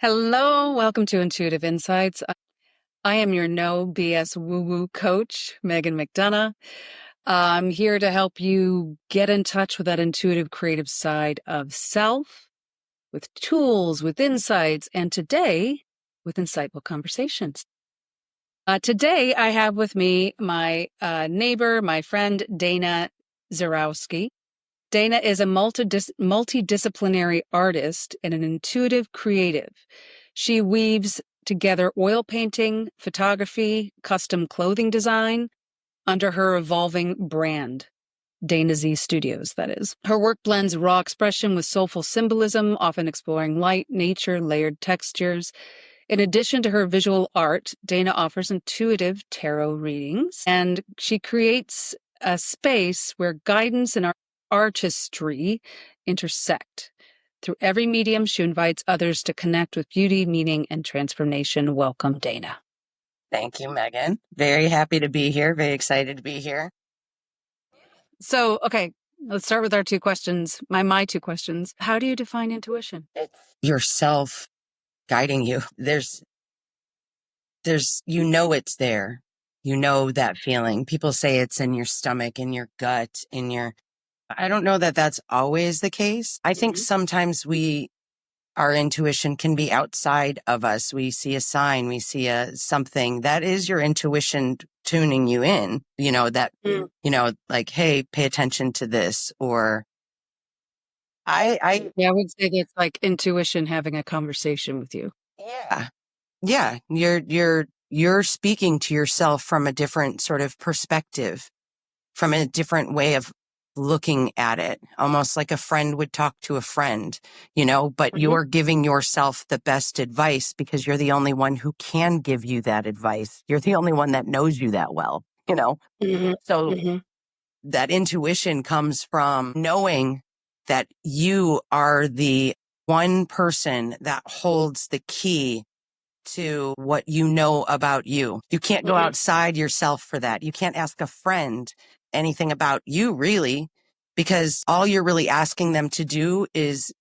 Hello, welcome to Intuitive Insights. I am your no BS woo-woo coach, Megan McDonough. I'm here to help you get in touch with that intuitive creative side of self with tools, with insights, and today with insightful conversations. Today I have with me my neighbor, my friend, Dana Zarowski. Dana is a multidisciplinary artist and an intuitive creative. She weaves together oil painting, photography, custom clothing design under her evolving brand, Dana Z Studios, that is. Her work blends raw expression with soulful symbolism, often exploring light, nature, layered textures. In addition to her visual art, Dana offers intuitive tarot readings, and she creates a space where guidance and artistry intersect. Through every medium, she invites others to connect with beauty, meaning, and transformation. Welcome, Dana. Thank you, Megan. Very happy to be here. Very excited to be here. So, okay, let's start with our two questions. My two questions. How do you define intuition? It's yourself guiding you. There's, it's there. You know that feeling. People say it's in your stomach, in your gut, I don't know that that's always the case. I think sometimes our intuition can be outside of us. We see a sign, we see something that is your intuition tuning you in, like, hey, pay attention to this. Or I would say that's like intuition having a conversation with you. Yeah. You're speaking to yourself from a different sort of perspective, from a different way of looking at it, almost like a friend would talk to a friend, but you're giving yourself the best advice because you're the only one who can give you that advice. You're the only one that knows you that well, So that intuition comes from knowing that you are the one person that holds the key to what you know about you. You can't go outside yourself for that. You can't ask a friend anything about you, really, because all you're really asking them to do is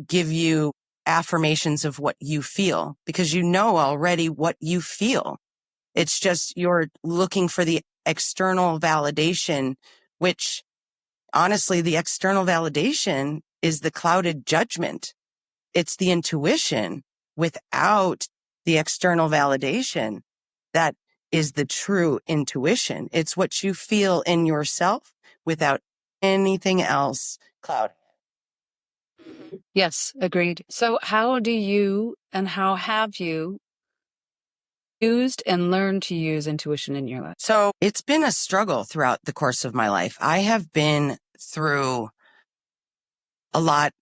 give you affirmations of what you feel, because you know already what you feel. It's just you're looking for the external validation, which honestly, the external validation is the clouded judgment. It's the intuition without the external validation that is the true intuition. It's what you feel in yourself without anything else clouding. Yes, agreed. So how do you and how have you used and learned to use intuition in your life? So it's been a struggle throughout the course of my life. I have been through a lot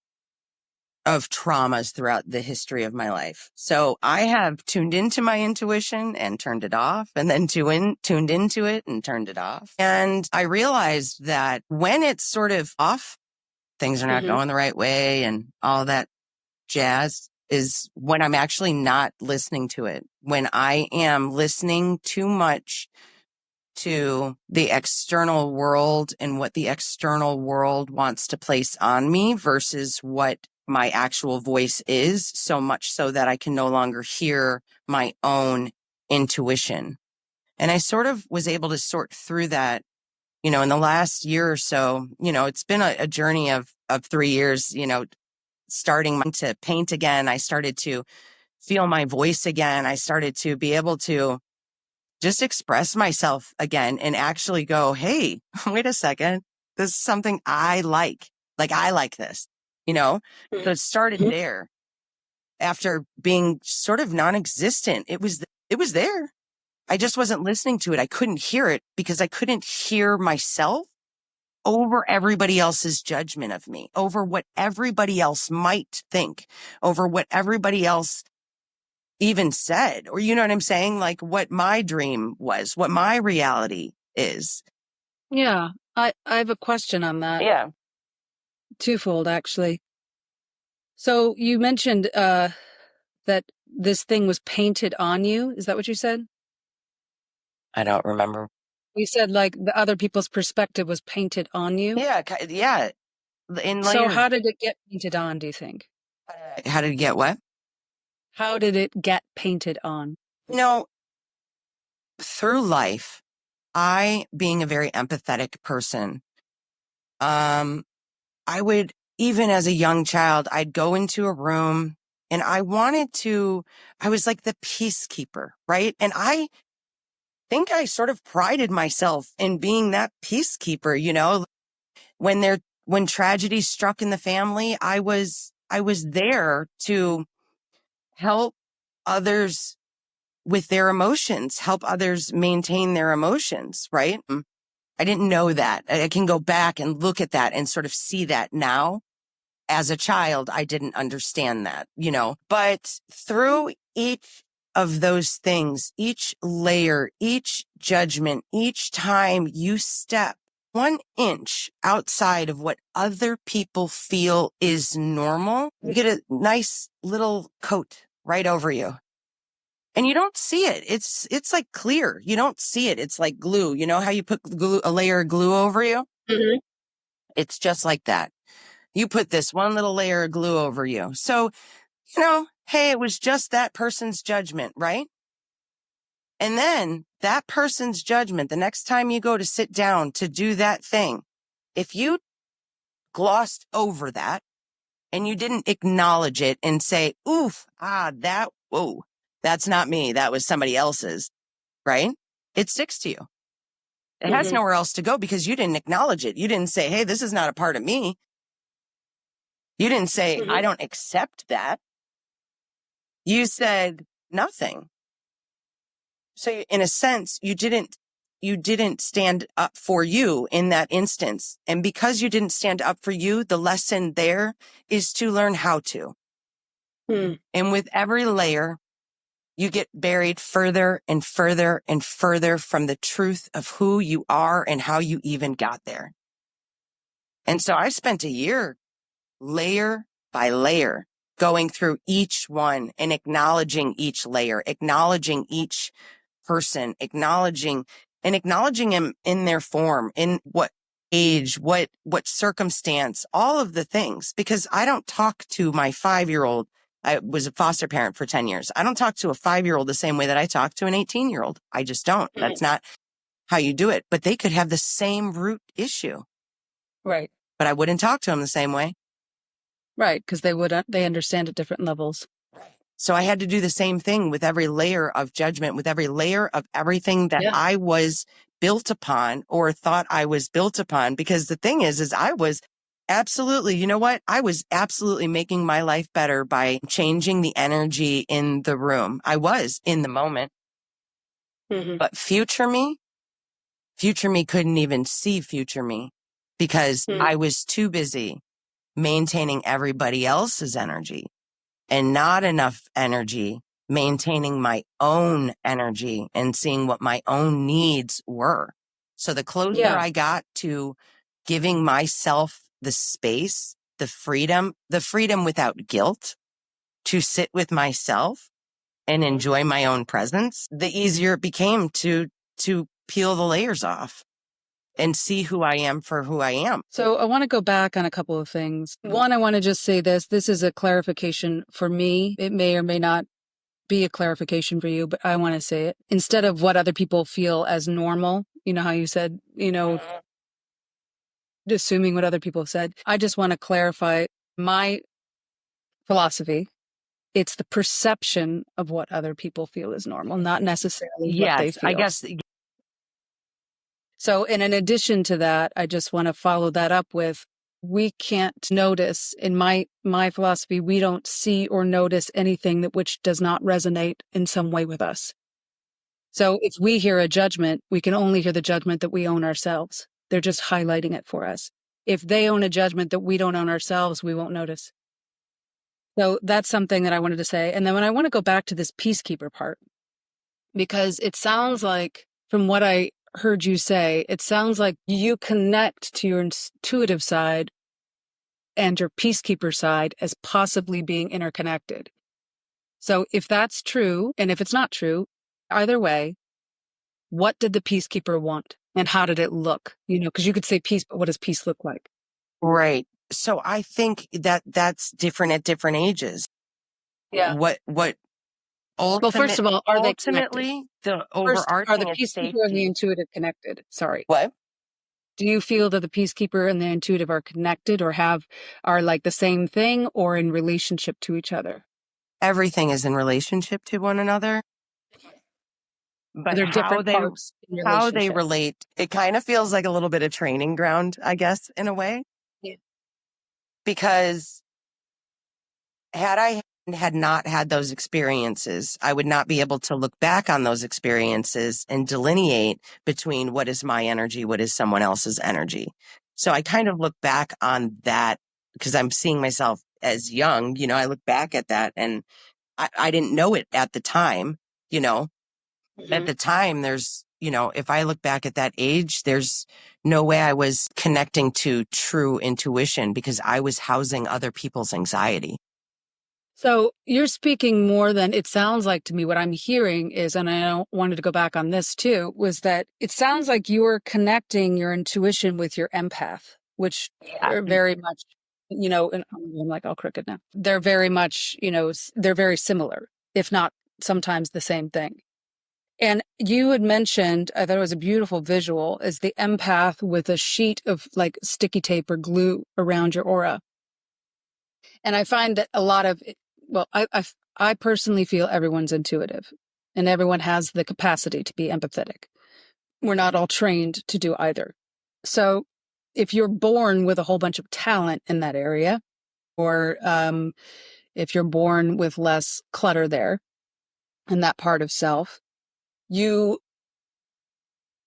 of traumas throughout the history of my life. So I have tuned into my intuition and turned it off, and then tuned into it and turned it off. And I realized that when it's sort of off, things are not going the right way and all that jazz is when I'm actually not listening to it. When I am listening too much to the external world and what the external world wants to place on me versus what my actual voice is, so much so that I can no longer hear my own intuition. And I sort of was able to sort through that, in the last year or so. It's been a journey of 3 years, starting to paint again. I started to feel my voice again. I started to be able to just express myself again and actually go, hey, wait a second. This is something I like. Like, I like this, So it started there. After being sort of non-existent, it was there. I just wasn't listening to it. I couldn't hear it because I couldn't hear myself over everybody else's judgment of me, over what everybody else might think, over what everybody else even said, or you know what I'm saying? Like what my dream was, what my reality is. Yeah, I have a question on that. Yeah. Twofold, actually. So you mentioned that this thing was painted on you. Is that what you said? I don't remember. You said like the other people's perspective was painted on you. Yeah. Yeah. So how did it get painted on, do you think? How did it get what? How did it get painted on? You know, through life, I, being a very empathetic person, I would, even as a young child, I'd go into a room and I was like the peacekeeper, right? And I think I sort of prided myself in being that peacekeeper, when tragedy struck in the family, I was there to help others with their emotions, help others maintain their emotions, right? I didn't know that. I can go back and look at that and sort of see that now. As a child, I didn't understand that, but through each of those things, each layer, each judgment, each time you step 1 inch outside of what other people feel is normal, you get a nice little coat right over you. And you don't see it. It's like clear. You don't see it. It's like glue. You know how you put a layer of glue over you? Mm-hmm. It's just like that. You put this one little layer of glue over you. So, hey, it was just that person's judgment, right? And then that person's judgment, the next time you go to sit down to do that thing, if you glossed over that and you didn't acknowledge it and say, oof, whoa, that's not me. That was somebody else's, right? It sticks to you. It has nowhere else to go because you didn't acknowledge it. You didn't say, hey, this is not a part of me. You didn't say, I don't accept that. You said nothing. So in a sense, you didn't stand up for you in that instance. And because you didn't stand up for you, the lesson there is to learn how to. And with every layer, you get buried further and further and further from the truth of who you are and how you even got there. And so I spent a year, layer by layer, going through each one and acknowledging each layer, acknowledging each person, acknowledging them in their form, in what age, what circumstance, all of the things, because I don't talk to my 5-year-old. I was a foster parent for 10 years. I don't talk to a 5-year-old the same way that I talk to an 18-year-old. I just don't. That's not how you do it. But they could have the same root issue. Right. But I wouldn't talk to them the same way. Right. Because they understand at different levels. So I had to do the same thing with every layer of judgment, with every layer of everything that I was built upon or thought I was built upon. Because the thing is I was absolutely, you know what? I was absolutely making my life better by changing the energy in the room. I was in the moment. But future me couldn't even see future me because I was too busy maintaining everybody else's energy and not enough energy maintaining my own energy and seeing what my own needs were. So the closer I got to giving myself the space, the freedom without guilt to sit with myself and enjoy my own presence, the easier it became to peel the layers off and see who I am for who I am. So I want to go back on a couple of things. One, I want to just say this. This is a clarification for me. It may or may not be a clarification for you, but I want to say it. Instead of what other people feel as normal, you know how you said, assuming what other people said, I just want to clarify my philosophy. It's the perception of what other people feel is normal, not necessarily what they feel. I guess. So, and in addition to that, I just want to follow that up with, we can't notice, in my philosophy, we don't see or notice anything which does not resonate in some way with us. So if we hear a judgment, we can only hear the judgment that we own ourselves. They're just highlighting it for us. If they own a judgment that we don't own ourselves, we won't notice. So that's something that I wanted to say. And then when I want to go back to this peacekeeper part, because it sounds like, from what I heard you say, it sounds like you connect to your intuitive side and your peacekeeper side as possibly being interconnected. So if that's true, and if it's not true, either way, what did the peacekeeper want and how did it look? Because you could say peace, but what does peace look like? Right. So I think that that's different at different ages. Yeah. what Well, first of all, are they connected? ultimately the First, are the overarching is peacekeeper and the safety. intuitive connected? Sorry. What? Do you feel that the peacekeeper and the intuitive are connected or are like the same thing or in relationship to each other? Everything is in relationship to one another, Are but there different parts in how they relationship? relate, it kind of feels like a little bit of training ground, I guess, in a way, Yeah. because had not had those experiences, I would not be able to look back on those experiences and delineate between what is my energy, what is someone else's energy. So I kind of look back on that because I'm seeing myself as young, I look back at that and I didn't know it at the time, you know, at the time if I look back at that age, there's no way I was connecting to true intuition because I was housing other people's anxiety. So you're speaking more than it sounds like to me. What I'm hearing is, and I wanted to go back on this too, was that it sounds like you're connecting your intuition with your empath, which are very much, and I'm like all crooked now. They're very much, they're very similar, if not sometimes the same thing. And you had mentioned, I thought it was a beautiful visual, is the empath with a sheet of like sticky tape or glue around your aura. And I find that a lot of, well, I personally feel everyone's intuitive and everyone has the capacity to be empathetic. We're not all trained to do either. So if you're born with a whole bunch of talent in that area, or if you're born with less clutter there in that part of self, you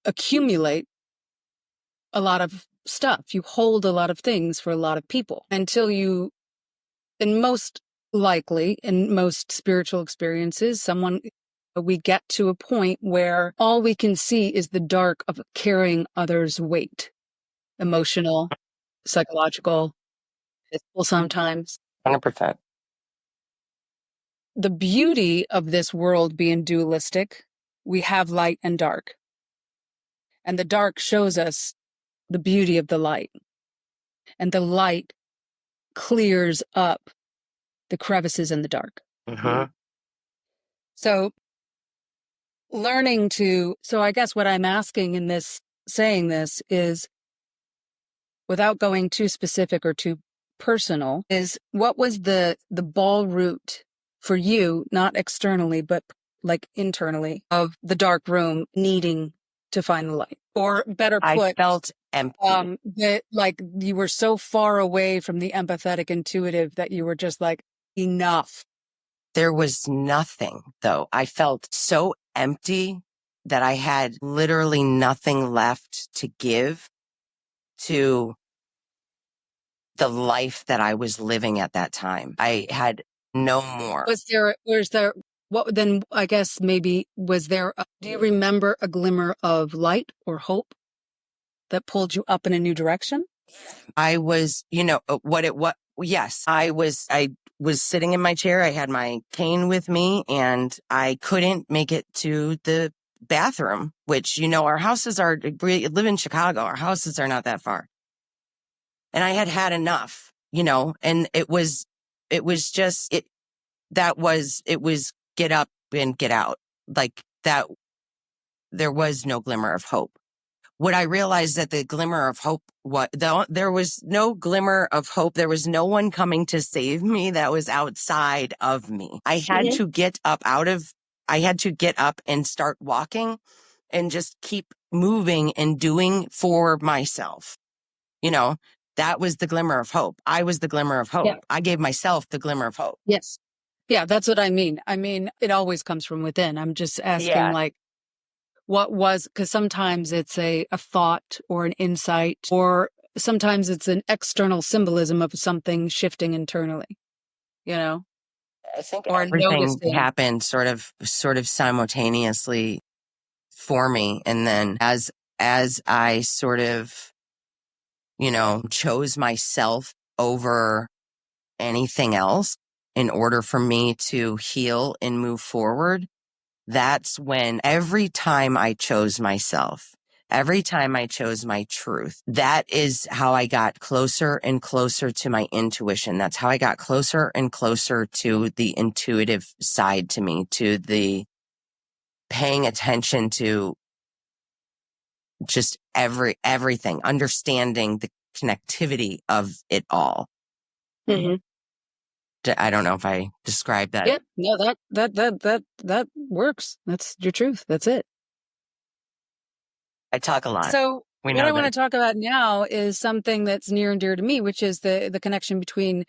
accumulate a lot of stuff. You hold a lot of things for a lot of people until you, and most likely in most spiritual experiences, we get to a point where all we can see is the dark of carrying others' weight, emotional, psychological, physical sometimes. 100%. The beauty of this world being dualistic, we have light and dark. And the dark shows us the beauty of the light. And the light clears up the crevices in the dark. Mm-hmm. So so I guess what I'm asking in this, saying this is, without going too specific or too personal, is what was the ball route for you, not externally, but like internally, of the dark room needing to find the light? Or better I put, felt empty. that like you were so far away from the empathetic intuitive that you were just like, enough. There was nothing, though. I felt so empty that I had literally nothing left to give to the life that I was living at that time. I had no more. What then, I guess maybe, do you remember a glimmer of light or hope that pulled you up in a new direction? I was, yes, I was sitting in my chair. I had my cane with me and I couldn't make it to the bathroom, which, our houses we live in Chicago. Our houses are not that far. And I had had enough, and it was just, it was get up and get out like that. There was no glimmer of hope. What I realized that the glimmer of hope, there was no glimmer of hope. There was no one coming to save me that was outside of me. I had to get up and start walking and just keep moving and doing for myself. That was the glimmer of hope. I was the glimmer of hope. Yeah. I gave myself the glimmer of hope. Yes. Yeah, that's what I mean. I mean, it always comes from within. I'm just asking, like, because sometimes it's a thought or an insight, or sometimes it's an external symbolism of something shifting internally, I think or everything noticing. happened sort of simultaneously for me. And then as I sort of, chose myself over anything else in order for me to heal and move forward, that's when every time I chose myself, every time I chose my truth. That is how I got closer and closer to my intuition. That's how I got closer and closer to the intuitive side to me, to the paying attention to just everything, understanding the connectivity of it all. Mm-hmm. I don't know if I described that. Yeah, no, that works. That's your truth. That's it. I talk a lot. So We what know I want to that. talk about now is something that's near and dear to me, which is the connection between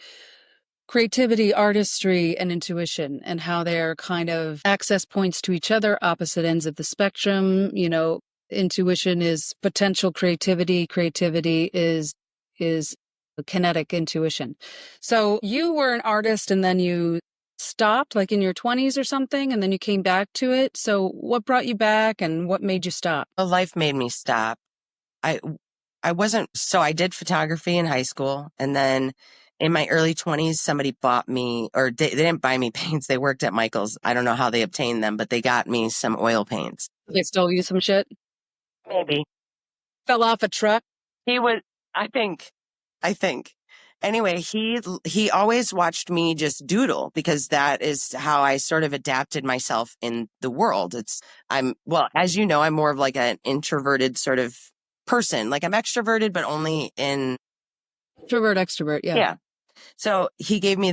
creativity, artistry, and intuition, and how they're kind of access points to each other, opposite ends of the spectrum. You know, intuition is potential creativity. Creativity is kinetic intuition. So you were an artist and then you stopped like in your 20s or something, and then you came back to it. So what brought you back and what made you stop? Well, life made me stop. I I did photography in high school, and then in my early 20s, somebody bought me, or they didn't buy me paints. They worked at Michael's. I don't know how they obtained them, but they got me some oil paints. They stole you some shit? Maybe. Fell off a truck? He was, I think, I think. Anyway, he always watched me just doodle because that is how I sort of adapted myself in the world. Well, as you know, I'm more of like an introverted sort of person. Like I'm extroverted, but only in Introvert, extrovert, yeah. yeah. So he gave me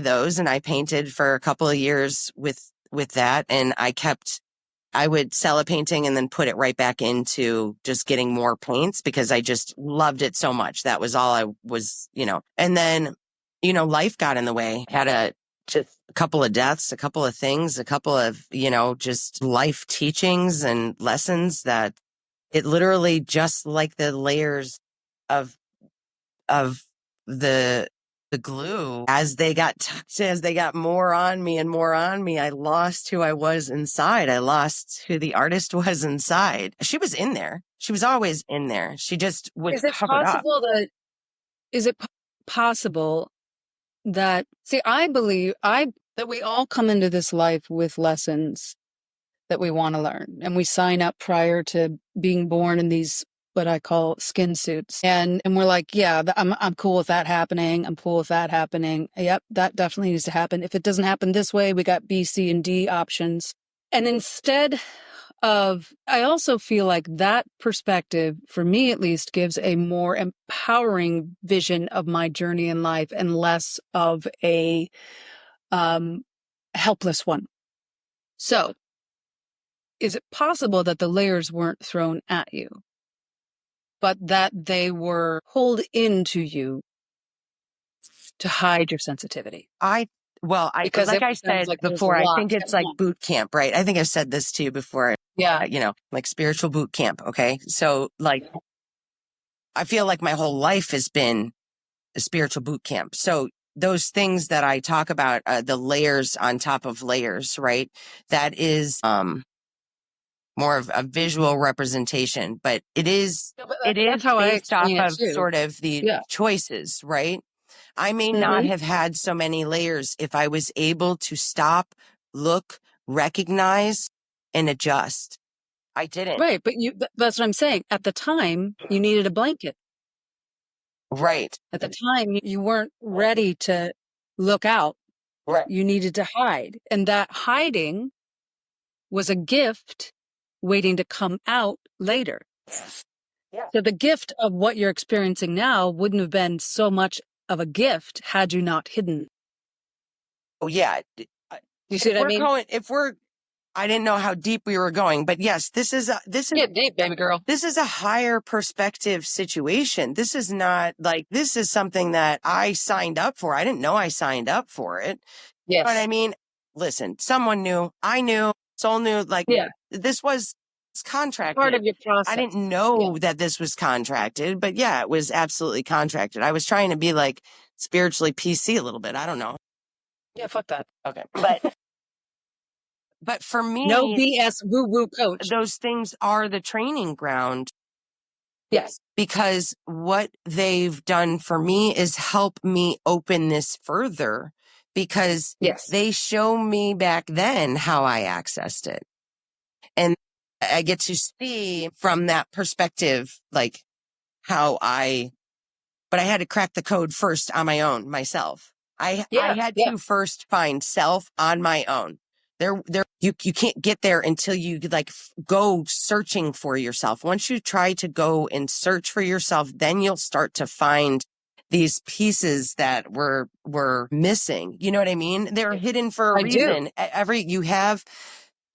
those, and I painted for a couple of years with that, and I would sell a painting and then put it right back into just getting more paints because I just loved it so much. That was all I was, and then, life got in the way. Just a couple of deaths, a couple of things, a couple of, just life teachings and lessons that it literally just like the layers of, of the glue as they got more on me and more on me, I lost who I was inside. I lost who the artist was inside. She was in there. She was always in there. She just was covered up. Is it possible that, see, I believe that we all come into this life with lessons that we want to learn, and we sign up prior to being born in these what I call skin suits, and we're like, yeah, I'm cool with that happening. I'm cool with that happening. Yep, that definitely needs to happen. If it doesn't happen this way, we got B, C, and D options. And instead of, I also feel like that perspective, for me at least, gives a more empowering vision of my journey in life and less of a helpless one. So, is it possible that the layers weren't thrown at you, but that they were pulled into you to hide your sensitivity? Because like I said like before, I think it's like boot camp, right? I think I've said this to you before. Yeah. Like spiritual boot camp. Okay. So like, I feel like my whole life has been a spiritual boot camp. So those things that I talk about, the layers on top of layers, right? That is, more of a visual representation, but it is how I based off explain it of too. sort of the choices, right? I may not have had so many layers if I was able to stop, look, recognize, and adjust. I didn't. Right. But that's what I'm saying. At the time, you needed a blanket. Right. At the time, you weren't ready to look out. Right. You needed to hide. And that hiding was a gift waiting to come out later. Yeah. So the gift of what you're experiencing now wouldn't have been so much of a gift had you not hidden. Oh, yeah. You see what I mean? I didn't know how deep we were going, but yes, this is deep, baby girl. This is a higher perspective situation. This is not like, this is something that I signed up for. I didn't know I signed up for it. Yes. But I mean, listen, someone knew, I knew, soul knew, like this was contracted. Part of your process. I didn't know that this was contracted, but yeah, it was absolutely contracted. I was trying to be like spiritually PC a little bit. I don't know. Yeah, fuck that. Okay. But for me, no BS woo-woo coach. Those things are the training ground. Yes. Because what they've done for me is help me open this further because they show me back then how I accessed it. And I get to see from that perspective, like but I had to crack the code first on my own, myself. I had to first find self on my own. You can't get there until you like go searching for yourself. Once you try to go and search for yourself, then you'll start to find these pieces that were missing. You know what I mean? They're hidden for a reason. You have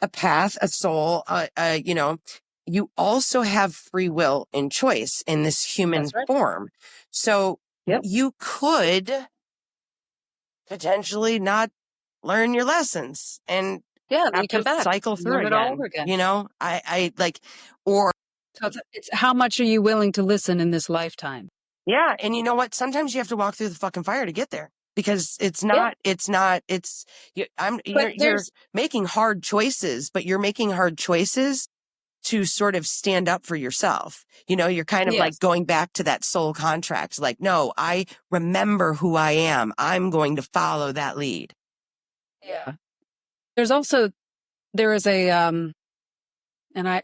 a path, a soul, you also have free will and choice in this human form. So you could potentially not learn your lessons and have to cycle through it all over again. You know, I like, or So it's how much are you willing to listen in this lifetime? yeah. And you know what? Sometimes you have to walk through the fucking fire to get there because you're making hard choices, but you're making hard choices to sort of stand up for yourself. You know, you're kind of like going back to that soul contract. Like, no, I remember who I am. I'm going to follow that lead. Yeah. There is a, and I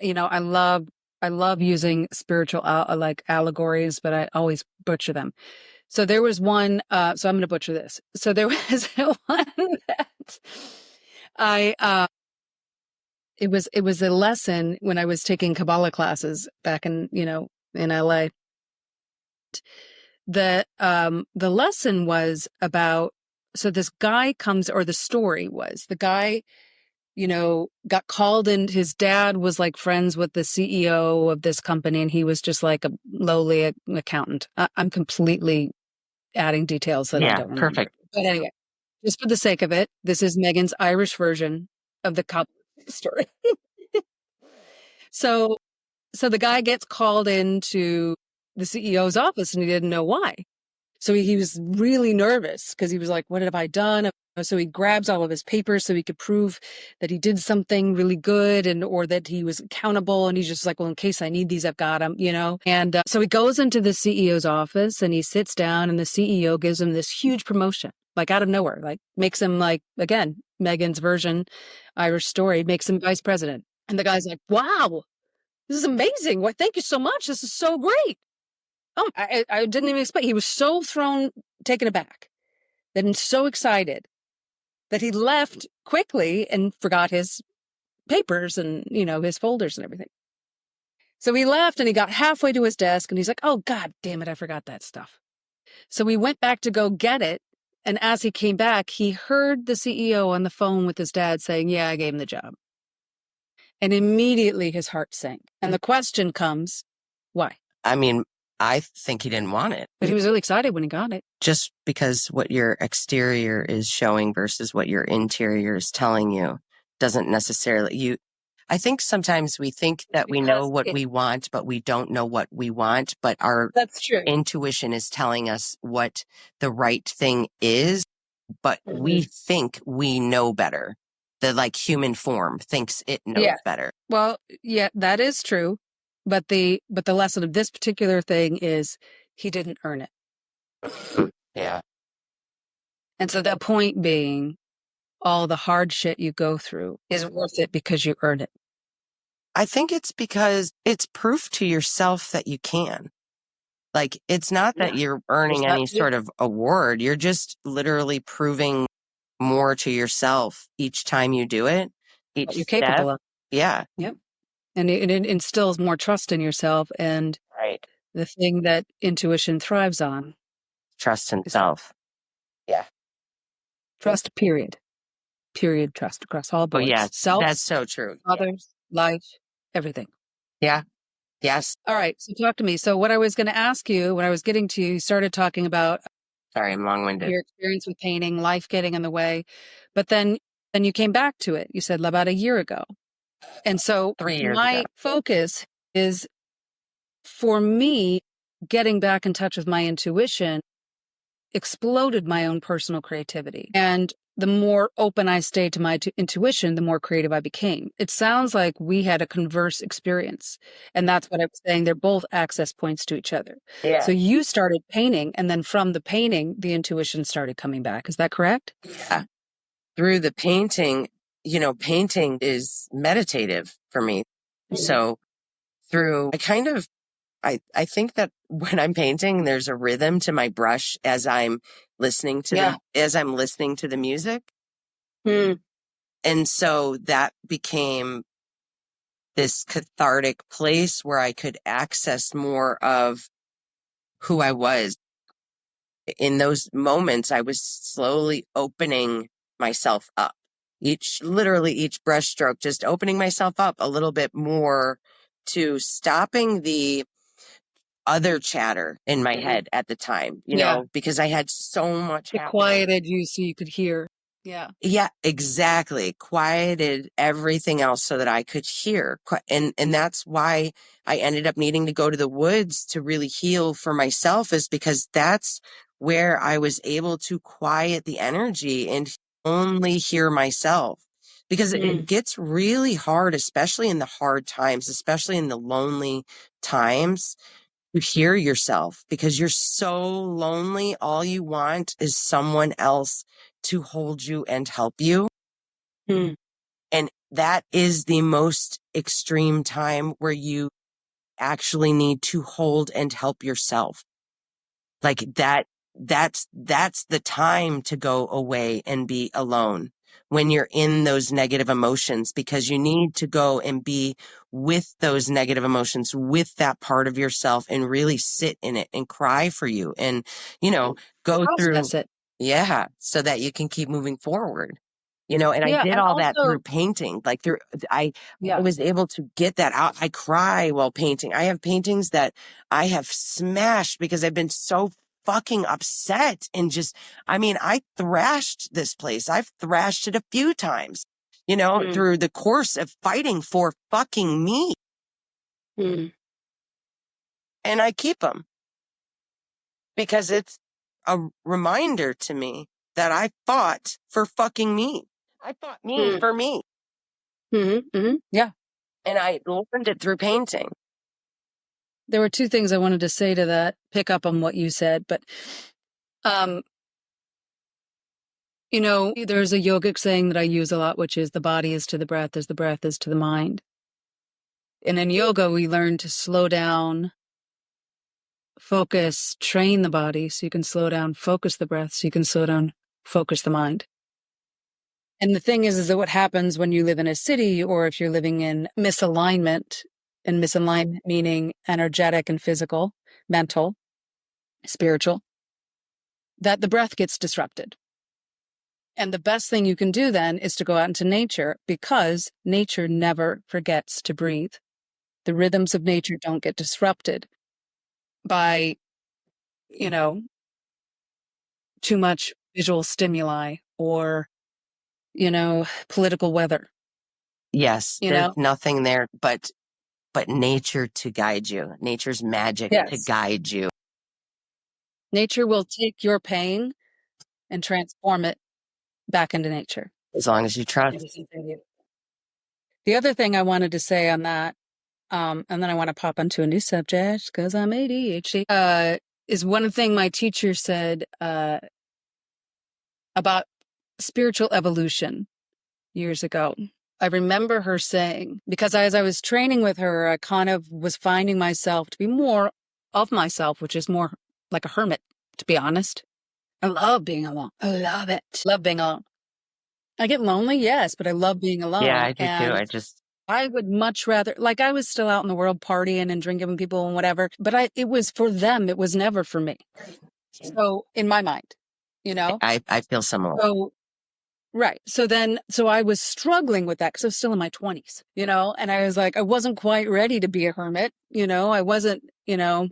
love using spiritual, like allegories, but I always butcher them. So there was one, so I'm going to butcher this. So there was one that it was a lesson when I was taking Kabbalah classes back in LA. The lesson was about, so this guy comes, or the story was the guy, got called in. His dad was like friends with the CEO of this company, and he was just like a lowly accountant. I'm completely adding details that I don't remember. Perfect. But anyway, just for the sake of it, this is Megan's Irish version of the Kabbalah story. So the guy gets called into the CEO's office, and he didn't know why. So he was really nervous because he was like, what have I done? So he grabs all of his papers so he could prove that he did something really good or that he was accountable. And he's just like, well, in case I need these, I've got them, And so he goes into the CEO's office and he sits down, and the CEO gives him this huge promotion, like out of nowhere, like makes him, like, again, Megan's version, Irish story, makes him vice president. And the guy's like, wow, this is amazing. Well, thank you so much. This is so great. Oh, I didn't even expect. He was so taken aback, then so excited that he left quickly and forgot his papers and, his folders and everything. So he left and he got halfway to his desk and he's like, oh, God damn it, I forgot that stuff. So he went back to go get it. And as he came back, he heard the CEO on the phone with his dad saying, yeah, I gave him the job. And immediately his heart sank. And the question comes, why? I mean, I think he didn't want it. But he was really excited when he got it. Just because what your exterior is showing versus what your interior is telling you doesn't necessarily, I think sometimes we think that we know what we want, but we don't know what we want. But That's true. Intuition is telling us what the right thing is, but we think we know better. The human form thinks it knows better. Well, yeah, that is true. But the lesson of this particular thing is he didn't earn it. Yeah. And so the point being, all the hard shit you go through is worth it because you earn it. I think it's because it's proof to yourself that you can. Like, it's not that you're earning any sort of award. You're just literally proving more to yourself each time you do it. Each you're capable of. Yeah. Yep. And it instills more trust in yourself, and the thing that intuition thrives on. Trust in self. Yeah. Trust, period. Period, trust across all boards. Oh, yeah. Self. That's so true. Others, life, everything. Yeah. Yes. All right. So talk to me. So what I was going to ask you, when I was getting to you, started talking about. Sorry, I'm long-winded. Your experience with painting, life getting in the way. But then you came back to it. You said about a year ago. And so 3 years my ago. focus is, for me, getting back in touch with my intuition exploded my own personal creativity. And the more open I stayed to my intuition, the more creative I became. It sounds like we had a converse experience. And that's what I was saying. They're both access points to each other. Yeah. So you started painting, and then from the painting, the intuition started coming back. Is that correct? Yeah. Through the painting, painting is meditative for me. So I think that when I'm painting, there's a rhythm to my brush as I'm listening to the music. Mm. And so that became this cathartic place where I could access more of who I was. In those moments, I was slowly opening myself up. Literally each brushstroke, just opening myself up a little bit more to stopping the other chatter in my head at the time, because I had so much It happening. quieted you so you could hear. Yeah. Yeah, exactly. Quieted everything else so that I could hear. And that's why I ended up needing to go to the woods to really heal for myself, is because that's where I was able to quiet the energy and only hear myself. Because it gets really hard, especially in the hard times, especially in the lonely times, to hear yourself, because you're so lonely. All you want is someone else to hold you and help you. Mm. And that is the most extreme time where you actually need to hold and help yourself. Like that's the time to go away and be alone when you're in those negative emotions, because you need to go and be with those negative emotions, with that part of yourself, and really sit in it and cry for you and, go through. Process it. Yeah. So that you can keep moving forward, and I Yeah, did and all that also through painting, like I yeah. was able to get that out. I cry while painting. I have paintings that I have smashed because I've been so fucking upset and I thrashed this place. I've thrashed it a few times, through the course of fighting for fucking me. Mm. And I keep them because it's a reminder to me that I fought for fucking me. I fought me for me. Yeah. And I learned it through painting. There were two things I wanted to say to that, pick up on what you said, but there's a yogic saying that I use a lot, which is the body is to the breath as the breath is to the mind. And in yoga, we learn to slow down, focus, train the body so you can slow down, focus the breath so you can slow down, focus the mind. And the thing is that what happens when you live in a city, or if you're living in misalignment, and misalignment meaning energetic and physical, mental, spiritual, that the breath gets disrupted. And the best thing you can do then is to go out into nature, because nature never forgets to breathe. The rhythms of nature don't get disrupted by, too much visual stimuli or, political weather. Yes, there's nothing there but nature to guide you. Nature's magic to guide you. Nature will take your pain and transform it back into nature. As long as you trust. The other thing I wanted to say on that, and then I want to pop onto a new subject because I'm ADHD, is one thing my teacher said about spiritual evolution years ago. I remember her saying, because as I was training with her, I kind of was finding myself to be more of myself, which is more like a hermit, to be honest. I love being alone. I love it. Love being alone. I get lonely, yes, but I love being alone. Yeah, I do and too. I would much rather, like, I was still out in the world partying and drinking with people and whatever, but it was for them. It was never for me. So in my mind, I feel similar. So, right. So I was struggling with that because I was still in my 20s, and I was like, I wasn't quite ready to be a hermit. I wasn't, now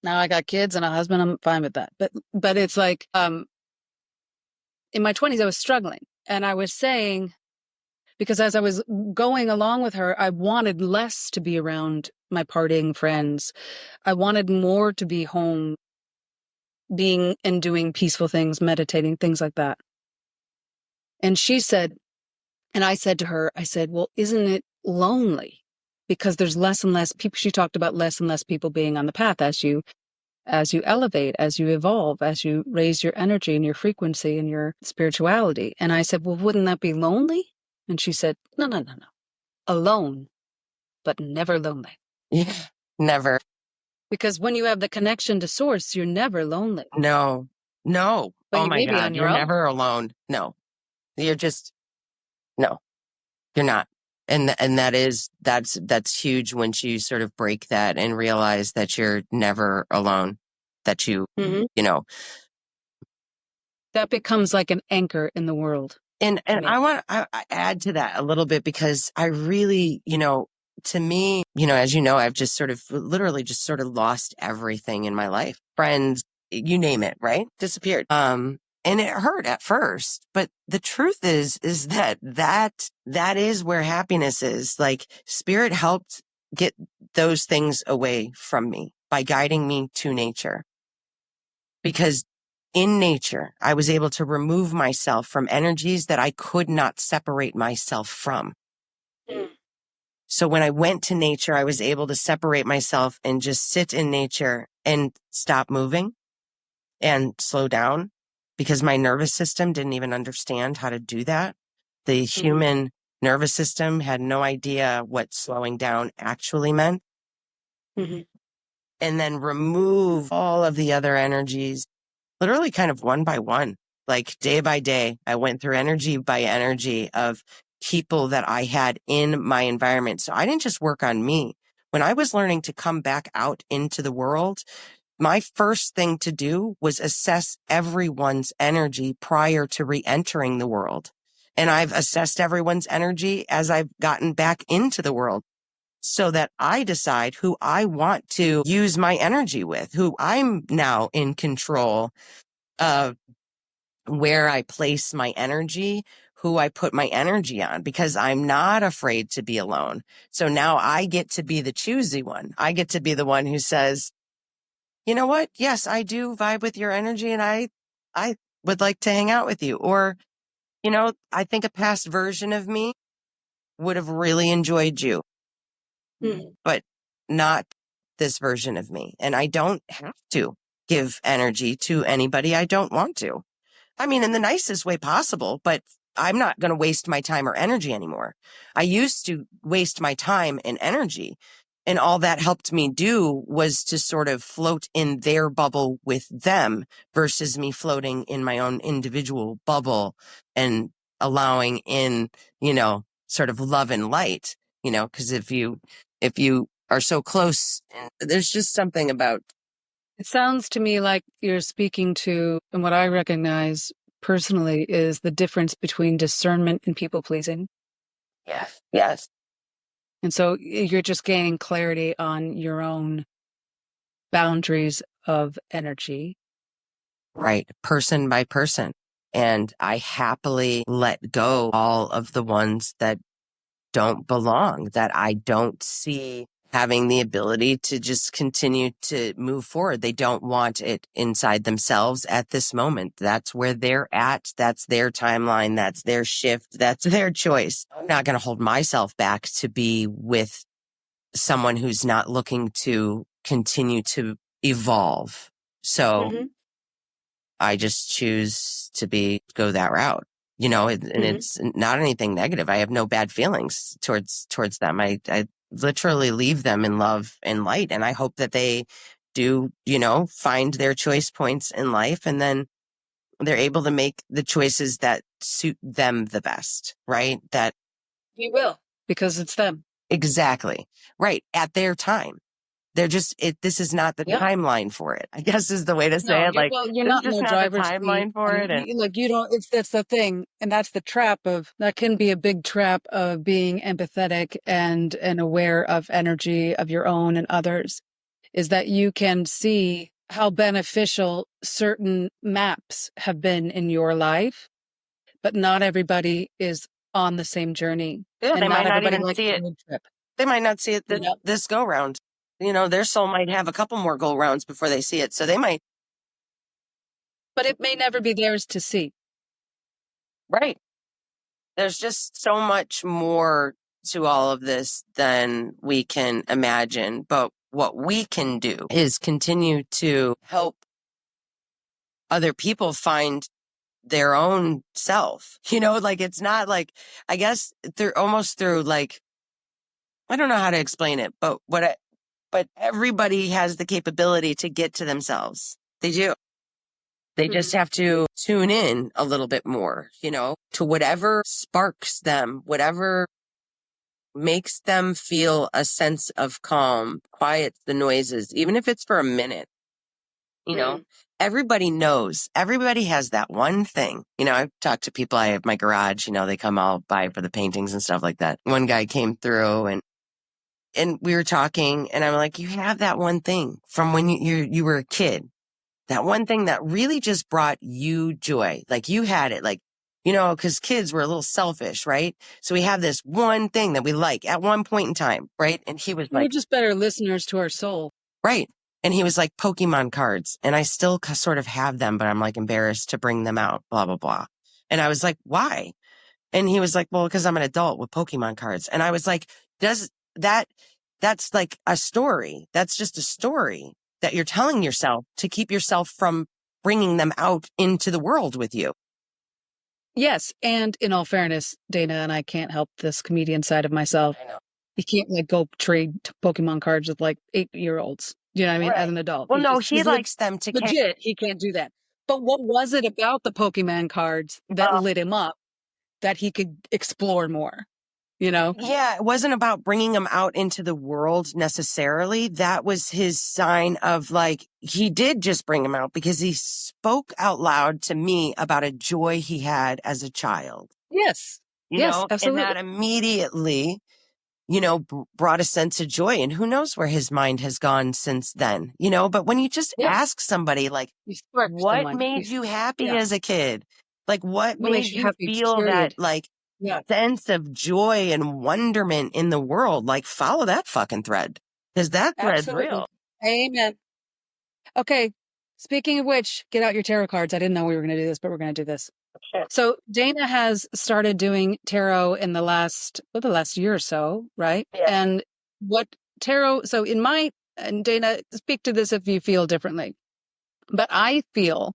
I got kids and a husband. I'm fine with that. But it's like, in my 20s, I was struggling, and I was saying, because as I was going along with her, I wanted less to be around my partying friends. I wanted more to be home, being and doing peaceful things, meditating, things like that. And she said, and I said to her, I said, well, isn't it lonely? Because there's less and less people. She talked about less and less people being on the path as you elevate, as you evolve, as you raise your energy and your frequency and your spirituality. And I said, well, wouldn't that be lonely? And she said, no, alone, but never lonely. Yeah, never. Because when you have the connection to source, you're never lonely. No, no. But Oh you my may be on God. your You're own. never alone. No, you're just, no, you're not. And that's huge once you sort of break that and realize that you're never alone, that Mm-hmm. you know, That becomes like an anchor in the world to and me. I add to that a little bit because I really, to me, as you know, I've just sort of literally just sort of lost everything in my life. Friends, you name it, right? Disappeared. And it hurt at first, but the truth is that is where happiness is. Like spirit helped get those things away from me by guiding me to nature. Because in nature, I was able to remove myself from energies that I could not separate myself from. Mm. So when I went to nature, I was able to separate myself and just sit in nature and stop moving and slow down because my nervous system didn't even understand how to do that. The human nervous system had no idea what slowing down actually meant. Mm-hmm. And then remove all of the other energies literally kind of one by one, like day by day. I went through energy by energy of people that I had in my environment. So I didn't just work on me. When I was learning to come back out into the world, my first thing to do was assess everyone's energy prior to re-entering the world. And I've assessed everyone's energy as I've gotten back into the world so that I decide who I want to use my energy with, who I'm now in control of where I place my energy, who I put my energy on, because I'm not afraid to be alone. So now I get to be the choosy one. I get to be the one who says, you know what? Yes, I do vibe with your energy and I would like to hang out with you. Or, I think a past version of me would have really enjoyed you, Mm-hmm. but not this version of me. And I don't have to give energy to anybody I don't want to. I mean, in the nicest way possible, but I'm not going to waste my time or energy anymore. I used to waste my time and energy, and all that helped me do was to sort of float in their bubble with them versus me floating in my own individual bubble and allowing in, sort of love and light, because if you are so close, there's just something about. It sounds to me like you're speaking to, and what I recognize personally is the difference between discernment and people pleasing. Yes. Yes. And so you're just gaining clarity on your own boundaries of energy. Right. Person by person. And I happily let go all of the ones that don't belong, that I don't see having the ability to just continue to move forward. They don't want it inside themselves at this moment. That's where they're at. That's their timeline. That's their shift. That's their choice. I'm not going to hold myself back to be with someone who's not looking to continue to evolve. So Mm-hmm. I just choose to go that route, and Mm-hmm. it's not anything negative. I have no bad feelings towards them. I literally leave them in love and light. And I hope that they do, find their choice points in life and then they're able to make the choices that suit them the best, right? That You will, because it's them. exactly right at their time. They're just this is not the Yeah. timeline for it, I guess is the way to say No, it. Like you're this is not in just the not the driver's seat, timeline for and it. And like you don't. That's the thing, and that's the trap of that can be a big trap of being empathetic and aware of energy of your own and others. Is that you can see how beneficial certain maps have been in your life, but not everybody is on the same journey, yeah, they and might not not everybody even likes see the it. road trip. They might not see it You know, this go round. Their soul might have a couple more go rounds before they see it. So they might, but it may never be theirs to see. right. There's just so much more to all of this than we can imagine. But what we can do is continue to help other people find their own self. Like it's not like, I guess through almost through like I don't know how to explain it, but but everybody has the capability to get to themselves. They do. They just have to tune in a little bit more, to whatever sparks them, whatever makes them feel a sense of calm, quiets the noises, even if it's for a minute. Everybody knows, everybody has that one thing. I've talked to people, I have my garage, they come all by for the paintings and stuff like that. One guy came through and we were talking and I'm like, you have that one thing from when you were a kid, that one thing that really just brought you joy. Like you had it, like, cause kids were a little selfish, right? So we have this one thing that we like at one point in time, right? And he was We're like, just better listeners to our soul. right. And he was like, Pokemon cards. And I still sort of have them, but I'm like embarrassed to bring them out, blah, blah, blah. And I was like, why? And he was like, well, because I'm an adult with Pokemon cards. And I was like, that's like a story. That's just a story that you're telling yourself to keep yourself from bringing them out into the world with you. Yes. And in all fairness, Dana, and I can't help this comedian side of myself. I know. You can't like go trade Pokemon cards with like 8-year-olds. You know what I mean? Right. As an adult. Well, no, he He's likes them to legit. He can't do that. But what was it about the Pokemon cards that lit him up that he could explore more? Yeah, it wasn't about bringing him out into the world necessarily. That was his sign of like, he did just bring him out because he spoke out loud to me about a joy he had as a child. Yes. Yes, absolutely. And that immediately, brought a sense of joy. And who knows where his mind has gone since then, but when you just ask somebody like, what made you happy as a kid? Like what made you feel that like sense of joy and wonderment in the world? Like follow that fucking thread because that thread's real. Amen. Okay. Speaking of which, get out your tarot cards. I didn't know we were going to do this, but we're going to do this. So Dana has started doing tarot in the last year or so, right? Yeah. And what tarot, so and Dana, speak to this if you feel differently, but I feel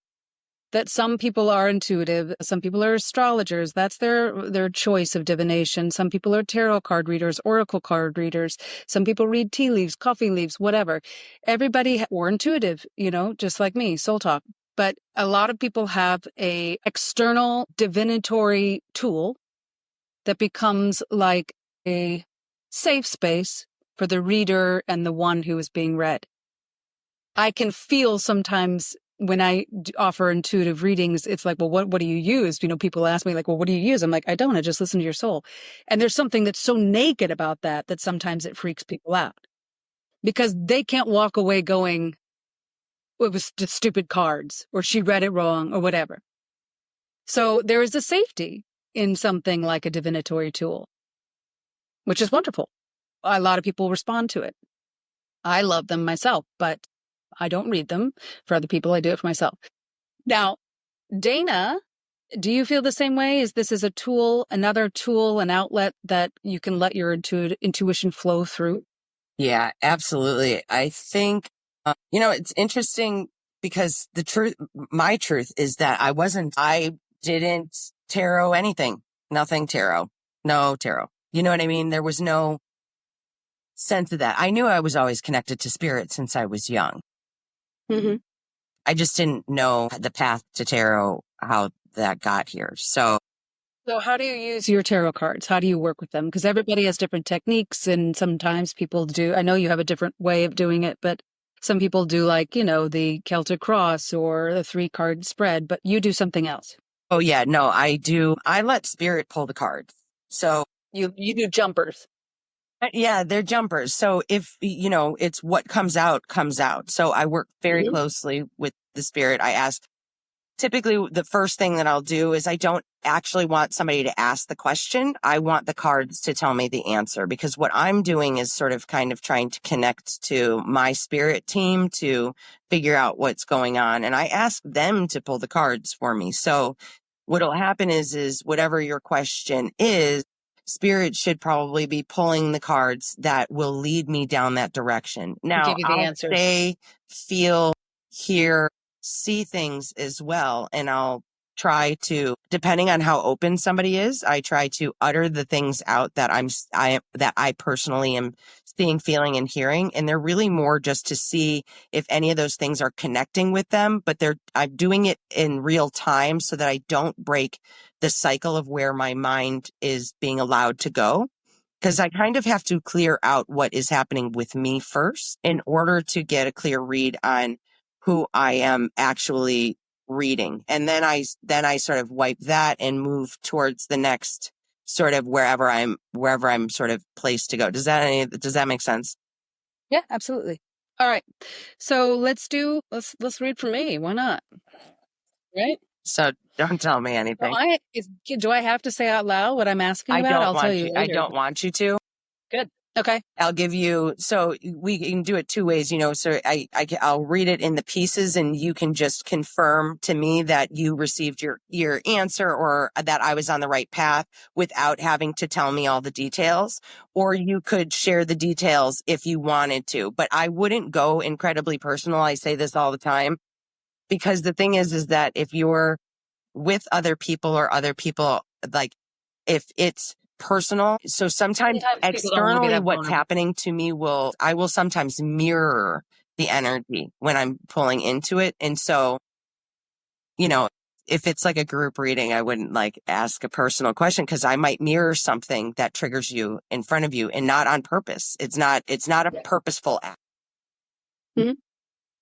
that some people are intuitive, some people are astrologers. That's their choice of divination. Some people are tarot card readers, oracle card readers. Some people read tea leaves, coffee leaves, whatever. Everybody, or intuitive, just like me, soul talk. But a lot of people have a external divinatory tool that becomes like a safe space for the reader and the one who is being read. I can feel sometimes when I offer intuitive readings, it's like, well, what do you use? People ask me like, well, what do you use? I'm like, I don't, I just listen to your soul. And there's something that's so naked about that sometimes it freaks people out because they can't walk away going, it was just stupid cards or she read it wrong or whatever. So there is a safety in something like a divinatory tool, which is wonderful. A lot of people respond to it. I love them myself, but I don't read them for other people. I do it for myself. Now, Dana, do you feel the same way? Is this a tool, another tool, an outlet that you can let your intuition flow through? Yeah, absolutely. I think, it's interesting because my truth is that I didn't tarot anything, nothing tarot, no tarot. You know what I mean? There was no sense of that. I knew I was always connected to spirit since I was young. Mm-hmm. I just didn't know the path to tarot, how that got here. So how do you use your tarot cards? How do you work with them? Because everybody has different techniques and sometimes people do. I know you have a different way of doing it, but some people do like, the Celtic cross or the 3-card spread, but you do something else. Oh yeah, no, I do. I let spirit pull the cards. So you do jumpers. Yeah, they're jumpers. So if, it's what comes out, comes out. So I work very closely with the spirit. I ask, typically the first thing that I'll do is I don't actually want somebody to ask the question. I want the cards to tell me the answer because what I'm doing is sort of kind of trying to connect to my spirit team to figure out what's going on. And I ask them to pull the cards for me. So what'll happen is whatever your question is, spirit should probably be pulling the cards that will lead me down that direction. Now, I'll say, feel, hear, see things as well. And I'll try to, depending on how open somebody is, I try to utter the things out that that I personally am seeing, feeling, and hearing. And they're really more just to see if any of those things are connecting with them, but I'm doing it in real time so that I don't break the cycle of where my mind is being allowed to go. Because I kind of have to clear out what is happening with me first in order to get a clear read on who I am actually reading. And then I sort of wipe that and move towards the next sort of wherever I'm sort of placed to go. Does that make sense? Yeah, absolutely. All right. So let's read for me. Why not? Right? So don't tell me So anything. do I have to say out loud what I'm asking about? I'll tell you I later. don't want you to. Good. Okay. I'll give you, so we can do it two ways, so I'll read it in the pieces and you can just confirm to me that you received your answer or that I was on the right path without having to tell me all the details, or you could share the details if you wanted to, but I wouldn't go incredibly personal. I say this all the time because the thing is that if you're with other people or other people, like if it's personal. So sometimes externally what's happening to me I will sometimes mirror the energy when I'm pulling into it. And so, if it's like a group reading, I wouldn't like ask a personal question because I might mirror something that triggers you in front of you and not on purpose. It's not a purposeful act. Mm-hmm.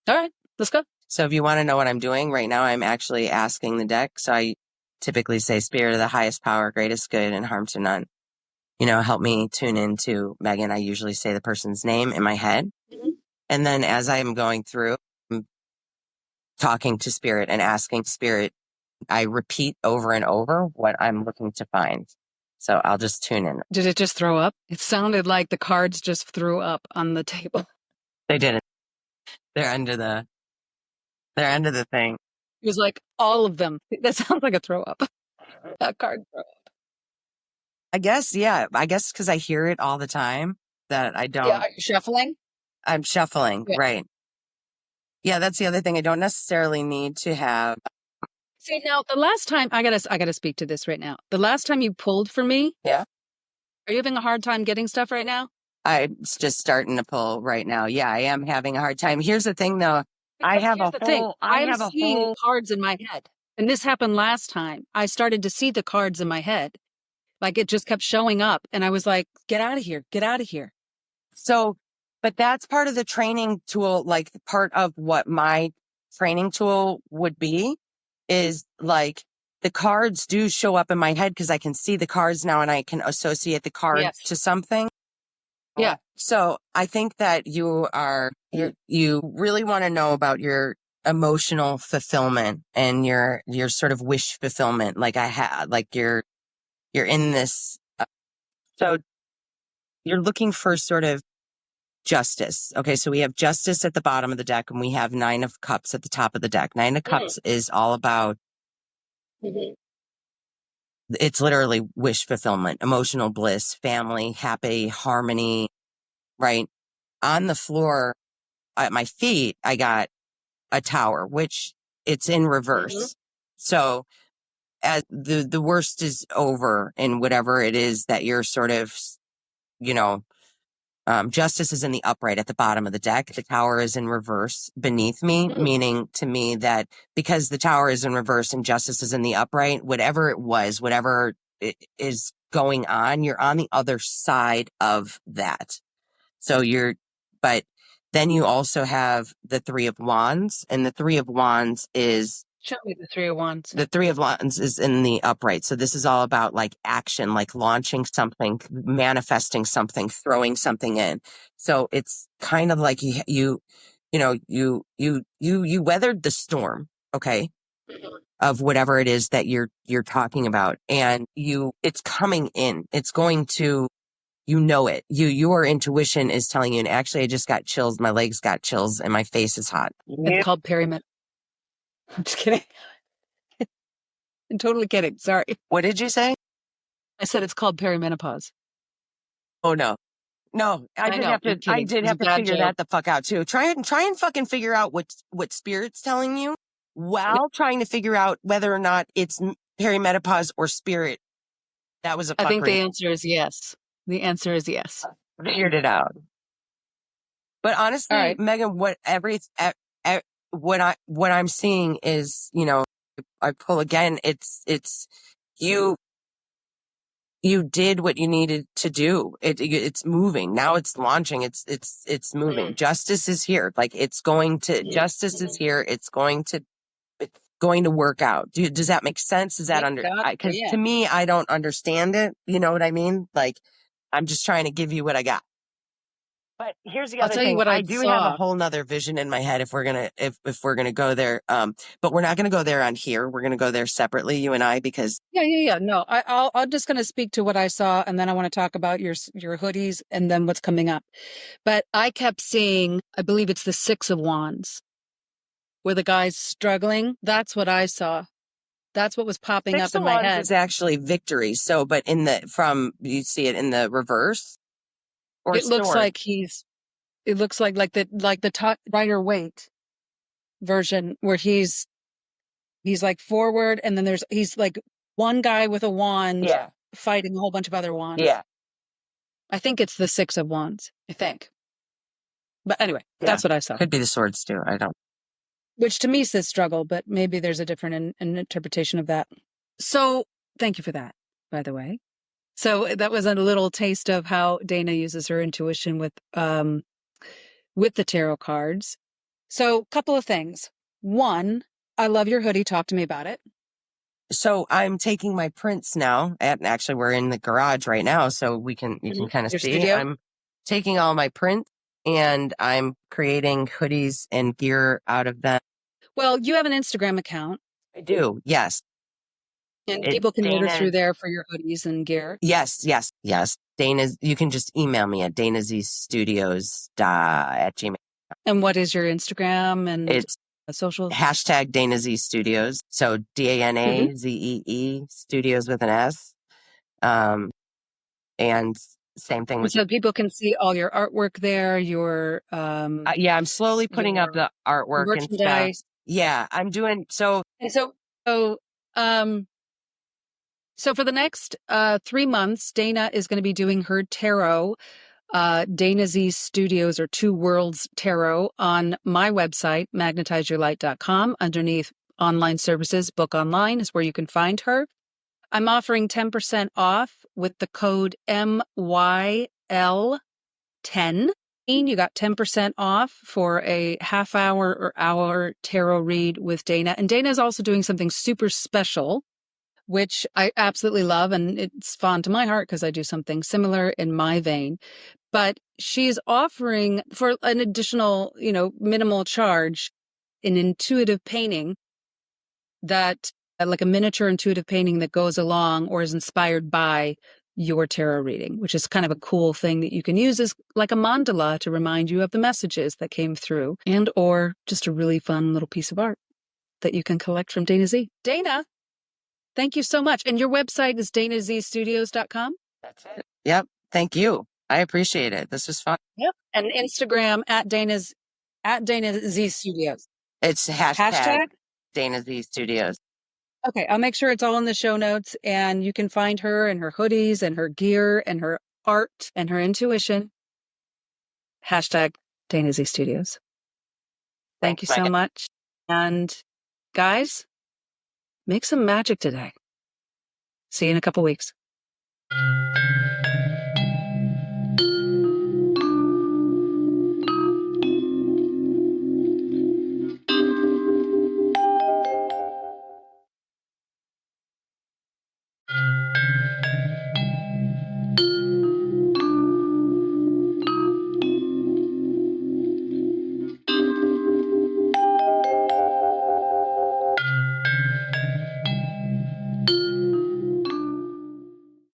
All right, let's go. So if you want to know what I'm doing right now, I'm actually asking the deck. So I typically say spirit of the highest power, greatest good, and harm to none. Help me tune into Megan. I usually say the person's name in my head. Mm-hmm. And then as I'm going through, I'm talking to spirit and asking spirit, I repeat over and over what I'm looking to find. So I'll just tune in. Did it just throw up? It sounded like the cards just threw up on the table. They didn't. They're under the thing. It was like all of them. That sounds like a throw up. A card throw up. I guess, yeah. I guess because I hear it all the time that I don't. Yeah, shuffling? I'm shuffling, yeah. Right. Yeah, that's the other thing. I don't necessarily need to have. See, now the last time I gotta speak to this right now. The last time you pulled for me, Yeah. Are you having a hard time getting stuff right now? I'm just starting to pull right now. Yeah, I am having a hard time. Here's the thing, though. I'm seeing cards in my head, and this happened last time. I started to see the cards in my head, like it just kept showing up, and I was like, "Get out of here! Get out of here!" So, but that's part of the training tool. Like part of what my training tool would be is like the cards do show up in my head because I can see the cards now and I can associate the cards to something. Yeah. So I think that you really want to know about your emotional fulfillment and your sort of wish fulfillment. Like you're in this. So you're looking for sort of justice. Okay. So we have justice at the bottom of the deck and we have 9 of cups at the top of the deck. 9 of cups is all about, it's literally wish fulfillment, emotional bliss, family, happy, harmony, right? On the floor at my feet, I got a tower, which it's in reverse. So as the worst is over in whatever it is that you're sort of, justice is in the upright at the bottom of the deck. The tower is in reverse beneath me, meaning to me that because the tower is in reverse and justice is in the upright, whatever it is going on, you're on the other side of that. So but then you also have the 3 of Wands, and the 3 of Wands is. Show me the 3 of Wands. The 3 of Wands is in the upright. So this is all about like action, like launching something, manifesting something, throwing something in. So it's kind of like you weathered the storm, okay, of whatever it is that you're talking about, and it's coming in. It's going to. It. Your intuition is telling you, and actually I just got chills. My legs got chills and my face is hot. It's called perimenopause. I'm just kidding. I'm totally kidding. Sorry. What did you say? I said it's called perimenopause. Oh no. No, I did have to figure that the fuck out too. Try and fucking figure out what spirit's telling you. while trying to figure out whether or not it's perimenopause or spirit. That was a I think fuckery. the answer is yes. The answer is yes. Figured it out. But All honestly, right. Megan, what I'm seeing is, I pull again. It's you. You did what you needed to do. It's moving now. It's launching. It's moving. Justice is here. Like justice is here. It's going to work out. Does that make sense? Is that Thank God. because Yeah. to me, I don't understand it. You know what I mean? Like, I'm just trying to give you what I got. But here's the I'll other tell you thing. what I I do have a saw. whole nother vision in my head if we're gonna go there. But we're not gonna go there on here. We're gonna go there separately, you and I, because Yeah. No, I'm just going to speak to what I saw, and then I want to talk about your hoodies and then what's coming up. But I kept seeing, I believe it's the Six of Wands, where the guy's struggling. That's what I saw. That's what was popping Six up in of my Wands head. is actually victory. So, but you see it in the reverse or It looks sword. like it looks like the top Rider Waite version, where he's like forward, and then he's like one guy with a wand Yeah. fighting a whole bunch of other wands. Yeah. I think it's the Six of Wands, I think. But anyway, Yeah. that's what I saw. Could be the swords too. I don't. Which to me says struggle, but maybe there's a different interpretation of that. So thank you for that, by the way. So that was a little taste of how Dana uses her intuition with the tarot cards. So a couple of things. One, I love your hoodie. Talk to me about it. So I'm taking my prints now, and actually we're in the garage right now, so you can kind of Your see. studio. I'm taking all my prints and I'm creating hoodies and gear out of them. Well, you have an Instagram account, I do, yes. and It's people can order Dana. through there for your hoodies and gear. Yes. Dana's. You can just email me at danazstudios at gmail. And what is your Instagram and It's socials? hashtag Dana Z Studios. So DANAZEE Studios with an S. And same thing with So people can see all your artwork there, your yeah, I'm slowly putting up your the artwork and stuff. merchandise. Yeah, I'm doing so. And um so for the next 3 months, Dana is going to be doing her tarot, Dana Z Studios or Two Worlds Tarot, on my website, magnetizeyourlight.com. Underneath online services, book online is where you can find her. I'm offering 10% off with the code MYL10. You got 10% off for a half hour or hour tarot read with Dana. And Dana is also doing something super special, which I absolutely love. And it's fond to my heart because I do something similar in my vein. But she's offering, for an additional, minimal charge, an intuitive painting that, like a miniature intuitive painting that goes along or is inspired by your tarot reading, which is kind of a cool thing that you can use as like a mandala to remind you of the messages that came through, and or just a really fun little piece of art that you can collect from Dana Z. Dana, thank you so much. And your website is danazstudios.com? That's it. Yep. Thank you. I appreciate it. This was fun. Yep. And Instagram at Dana Z Studios. It's Hashtag? Dana Z Studios. Okay, I'll make sure it's all in the show notes, and you can find her and her hoodies and her gear and her art and her intuition. Hashtag Dana Z Studios. Thank you so much. And guys, make some magic today. See you in a couple weeks.